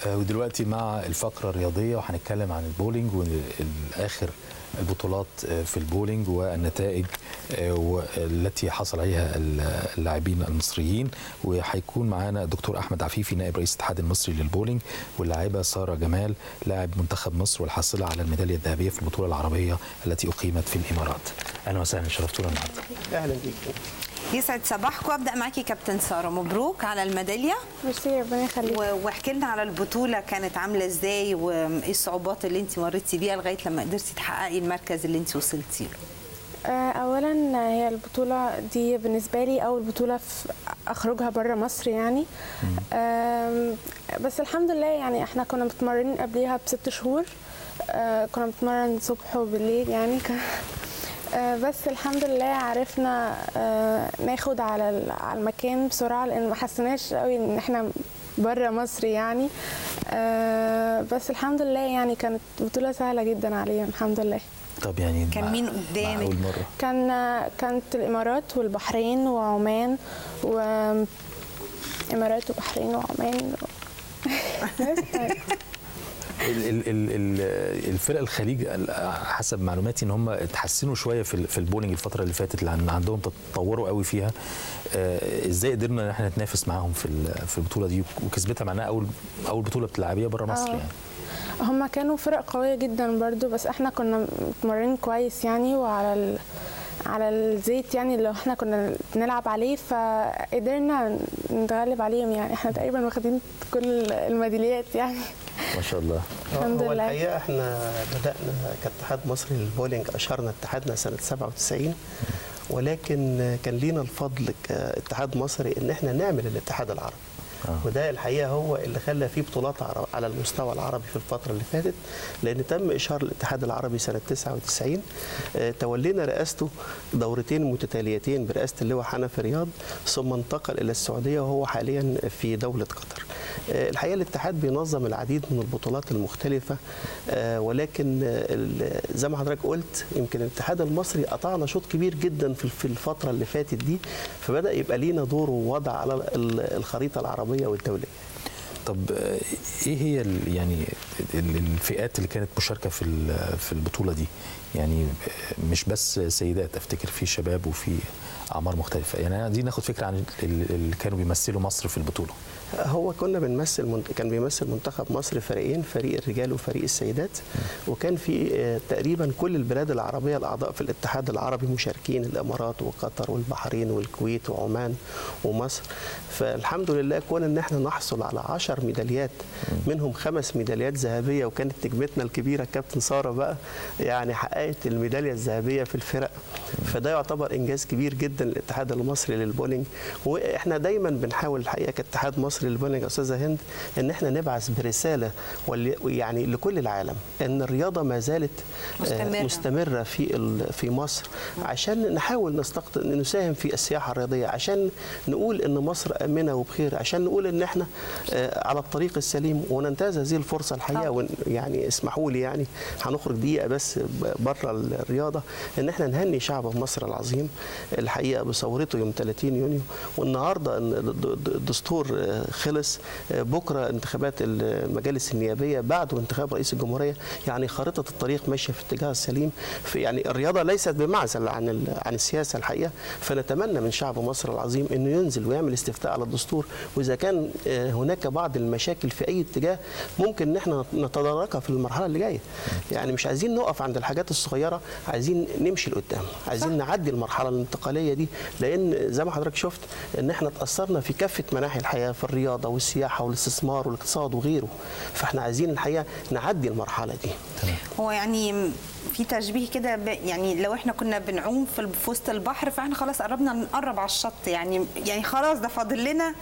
ودلوقتي مع الفقرة الرياضية وهنتكلم عن البولينج والآخر البطولات في البولينج والنتائج التي حصل عليها اللاعبين المصريين. وهيكون معانا الدكتور أحمد عفيفي نائب رئيس الاتحاد المصري للبولينج، واللاعبة سارة جمال لاعب منتخب مصر والحاصلة على الميدالية الذهبية في البطولة العربية التي أقيمت في الإمارات. أهلا وسهلا، شرفتونا النهارده. أهلا بيك. يسعد صباحكم. ابدا معاكي كابتن ساره، مبروك على الميداليه. ميرسي، ربنا يخليك. واحكي لنا على البطوله كانت عامله ازاي، وايه الصعوبات اللي انت مريتي بيها لغايه لما قدرتي تحققي المركز اللي انت وصلتي له. اولا هي البطوله دي بالنسبه لي اول بطوله في اخرجها بره مصر يعني. بس الحمد لله يعني احنا كنا متمرنين قبليها ب6 شهور. كنا بنتمرن الصبح وبالليل يعني بس الحمد لله عرفنا ناخد على المكان بسرعه، لان ما حسيناش قوي ان احنا بره مصر يعني. بس الحمد لله يعني كانت بطوله سهله جدا علينا الحمد لله. طب يعني كان مين قدامك؟ أول مرة كانت الامارات والبحرين وعمان الامارات وبحرين وعمان الفرق الخليج حسب معلوماتي ان هم اتحسنوا شويه في البولينج الفتره اللي فاتت، لان عندهم تطوروا قوي فيها. ازاي قدرنا ان احنا نتنافس معاهم في البطوله دي وكسبتها معناها اول بطوله بتلعبيها بره مصر يعني؟ هم كانوا فرق قويه جدا برضو، بس احنا كنا متمرنين كويس يعني، وعلى على الزيت يعني اللي احنا كنا بنلعب عليه، فقدرنا نتغلب عليهم يعني. احنا تقريبا واخدين كل الميداليات يعني ما شاء الله. الحمد لله. الحقيقه احنا بدانا كاتحاد مصري للبولينج، اشهرنا اتحادنا سنه 97، ولكن كان لينا الفضل كاتحاد مصري ان احنا نعمل الاتحاد العربي. وده الحقيقه هو اللي خلى فيه بطولات على المستوى العربي في الفتره اللي فاتت، لان تم اشهار الاتحاد العربي سنه 99. تولينا رئاسته دورتين متتاليتين برئاسه اللواء حنفي رياض، ثم انتقل الى السعوديه وهو حاليا في دوله قطر. الحقيقه الاتحاد بينظم العديد من البطولات المختلفه، ولكن زي ما حضرتك قلت يمكن الاتحاد المصري قطعنا شوط كبير جدا في الفتره اللي فاتت دي، فبدا يبقى لينا دور ووضع على الخريطه العربيه والدوليه. طب ايه هي يعني الفئات اللي كانت مشاركه في البطوله دي؟ يعني مش بس سيدات، افتكر في شباب وفي اعمار مختلفه. يعني عايزين ناخد فكره عن اللي كانوا بيمثلوا مصر في البطوله. هو كان بيمثل منتخب مصر فريقين، فريق الرجال وفريق السيدات، وكان في تقريبا كل البلاد العربيه الاعضاء في الاتحاد العربي مشاركين، الامارات وقطر والبحرين والكويت وعمان ومصر. فالحمد لله كون ان احنا نحصل على 10 ميداليات، منهم 5 ميداليات ذهبيه، وكانت نجمتنا الكبيره كابتن ساره بقى يعني حققت الميداليه الذهبيه في الفرق، فده يعتبر انجاز كبير جدا للاتحاد المصري للبولينج. واحنا دايما بنحاول الحقيقه كاتحاد مصري للبولينج يا استاذه هند ان احنا نبعث برساله يعني لكل العالم ان الرياضه ما زالت مستمره في مصر، عشان نحاول نساهم في السياحه الرياضيه، عشان نقول ان مصر امنه وبخير، عشان نقول ان احنا على الطريق السليم وننتهز هذه الفرصه الحقيقه. يعني اسمحوا لي يعني هنخرج دقيقه بس بره الرياضه، ان احنا نهني شعب مصر العظيم الحقيقه بثورته يوم 30 يونيو، والنهارده الدستور خلص، بكره انتخابات المجالس النيابيه، بعده انتخاب رئيس الجمهوريه. يعني خارطه الطريق ماشيه في الاتجاه السليم. يعني الرياضه ليست بمعزل عن السياسه الحقيقه، فنتمنى من شعب مصر العظيم انه ينزل ويعمل استفتاء على الدستور، واذا كان هناك بعض المشاكل في اي اتجاه ممكن ان احنا نتداركها في المرحله اللي جايه. يعني مش عايزين نقف عند الحاجات الصغيره، عايزين نمشي لقدام، عايزين نعدي المرحله الانتقاليه دي، لان زي ما حضرتك شفت ان احنا اتاثرنا في كافه مناحي الحياه، في الرياضه والسياحه والاستثمار والاقتصاد وغيره، فاحنا عايزين الحقيقه نعدي المرحله دي. هو يعني في تشبيه كده، يعني لو احنا كنا بنعوم في وسط البحر، فاحنا خلاص قربنا نقرب على الشط، يعني خلاص ده فاضل لنا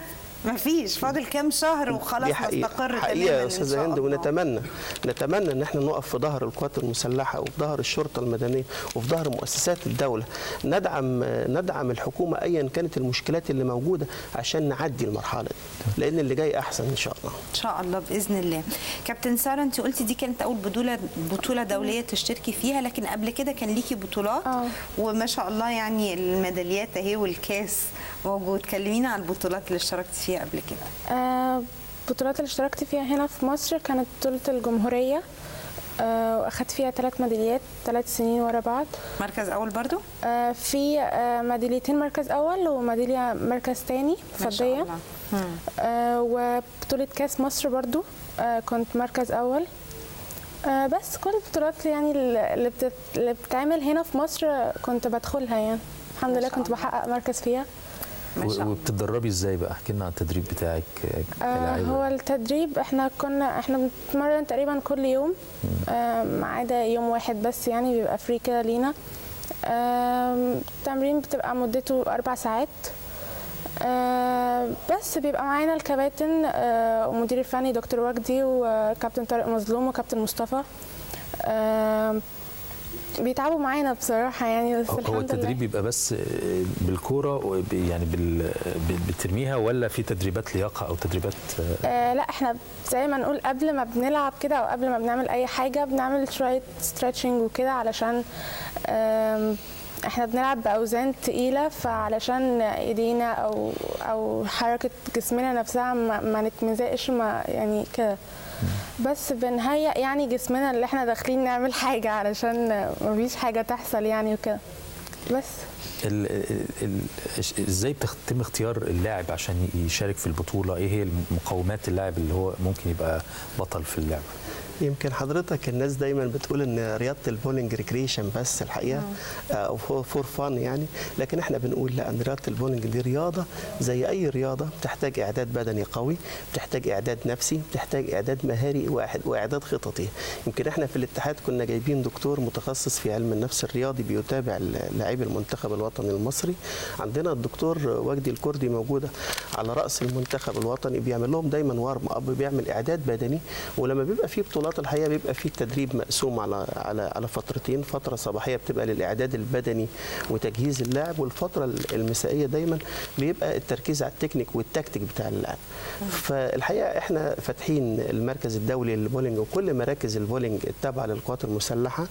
ما فيش، فاضل كام شهر وخلاص نستقر حقيقة يا استاذه هند. ونتمنى ان احنا نقف في ظهر القوات المسلحه وفي ظهر الشرطه المدنيه وفي ظهر مؤسسات الدوله، ندعم الحكومه ايا كانت المشكلات اللي موجوده عشان نعدي المرحله دي، لان اللي جاي احسن ان شاء الله. ان شاء الله باذن الله. كابتن ساره، انت قلتي دي كانت اول بطوله دوليه تشتركي فيها، لكن قبل كده كان ليكي بطولات وما شاء الله يعني الميداليات اهي والكاس موجود. كلمينا عن البطولات اللي اشتركتي فيها قبل كده. البطولات اللي اشتركت فيها هنا في مصر كانت بطولة الجمهورية، واخدت فيها 3 ميداليات 3 سنين ورا بعض. مركز اول برضو؟ في ميداليتين مركز اول وميدالية مركز تاني فضية. وبطولة كاس مصر برضو كنت مركز اول. بس كل البطولات يعني اللي بتتعمل هنا في مصر كنت بدخلها يعني الحمد لله، كنت بحقق مركز فيها. وبتتدربي ازاي بقى؟ احكي لنا عن التدريب بتاعك كلاعبة. هو التدريب احنا بنتمرن تقريبا كل يوم ما عدا يوم واحد بس يعني بيبقى فري كده لينا. التمرين بتبقى مدته 4 ساعات. بس بيبقى معانا الكباتن ومدير الفني دكتور وجدي وكابتن طارق مظلوم وكابتن مصطفى، بيتعبوا معانا بصراحه يعني. بس هو التدريب بيبقى بس بالكوره يعني بترميها، ولا في تدريبات لياقه او تدريبات؟ لا، احنا زي ما نقول قبل ما بنلعب كده او قبل ما بنعمل اي حاجه بنعمل شويه ستريتشنج وكده، علشان احنا بنلعب باوزان تقيله، فعلشان ايدينا او حركه جسمنا نفسها ما نتمزقش يعني كده. بس بنهيئ يعني جسمنا اللي احنا داخلين نعمل حاجه علشان مفيش حاجه تحصل يعني وكده. بس ازاي بتتم اختيار اللاعب عشان يشارك في البطوله؟ ايه هي مقومات اللاعب اللي هو ممكن يبقى بطل في اللعبه؟ يمكن حضرتك الناس دايما بتقول ان رياضه البولينج ريكريشن بس الحقيقه او فور فان يعني، لكن احنا بنقول لا، ان رياضه البولينج دي رياضه زي اي رياضه، بتحتاج اعداد بدني قوي، بتحتاج اعداد نفسي، بتحتاج اعداد مهاري واعداد خططي. يمكن احنا في الاتحاد كنا جايبين دكتور متخصص في علم النفس الرياضي بيتابع لاعبي المنتخب الوطني المصري. عندنا الدكتور وجدي الكردي موجوده على راس المنتخب الوطني، بيعمل لهم دايما وارم اب، بيعمل اعداد بدني. ولما بيبقى في بطولات الحقيقه بيبقى في التدريب مقسوم على فترتين، فتره صباحيه بتبقى للاعداد البدني وتجهيز اللاعب، والفتره المسائيه دايما بيبقى التركيز على التكنيك والتكتيك بتاع اللاعب. فالحقيقه احنا فاتحين المركز الدولي للبولينج وكل مراكز البولينج التابعه للقوات المسلحه،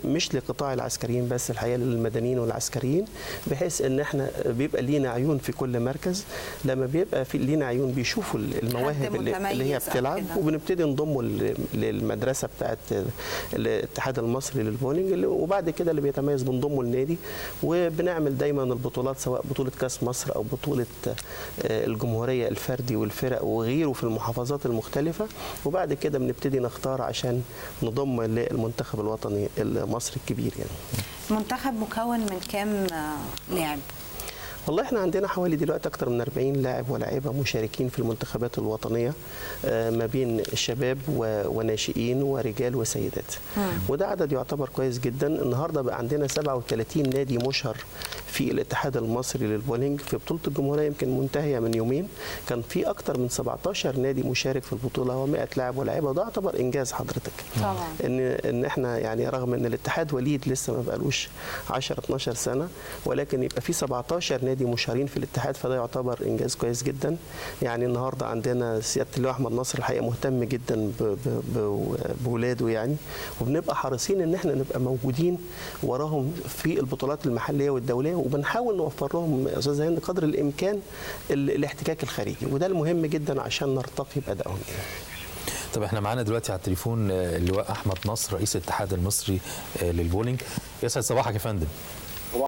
مش لقطاع العسكريين بس، الحقيقه للمدنيين والعسكريين، بحيث ان احنا بيبقى لينا عيون في كل مركز. لما بيبقى في لينا عيون بيشوفوا المواهب اللي هي بتلعب، وبنبتدي نضمه للمدرسه بتاعت الاتحاد المصري للبولينج، وبعد كده اللي بيتميز بنضمه للنادي. وبنعمل دايما البطولات، سواء بطوله كاس مصر او بطوله الجمهوريه الفردي والفرق وغيره في المحافظات المختلفه، وبعد كده بنبتدي نختار عشان نضم للمنتخب الوطني المصري الكبير يعني. المنتخب مكون من كام لاعب؟ والله احنا عندنا حوالي دلوقتي اكتر من 40 لاعب ولاعيبه مشاركين في المنتخبات الوطنيه، ما بين الشباب وناشئين ورجال وسيدات. وده عدد يعتبر كويس جدا. النهارده بقى عندنا 37 نادي مشهر في الاتحاد المصري للبولينج. في بطوله الجمهوريه يمكن منتهيه من يومين كان في اكتر من 17 نادي مشارك في البطوله و100 لاعب ولاعيبه، وده يعتبر انجاز حضرتك. طبعا ان احنا يعني رغم ان الاتحاد وليد لسه ما بقالوش 10 12 سنه، ولكن يبقى في 17 نادي مشارين في الاتحاد، فده يعتبر انجاز كويس جدا. يعني النهارده عندنا سياده اللواء احمد نصر الحقيقه مهتم جدا بولاده يعني، وبنبقى حريصين ان احنا نبقى موجودين وراهم في البطولات المحليه والدوليه، وبنحاول نوفر لهم استاذ هند قدر الامكان الاحتكاك الخارجي، وده المهم جدا عشان نرتقي بادائهم. طب احنا معانا دلوقتي على التليفون اللواء احمد نصر رئيس الاتحاد المصري للبولينج. يسعد صباحك يا فندم.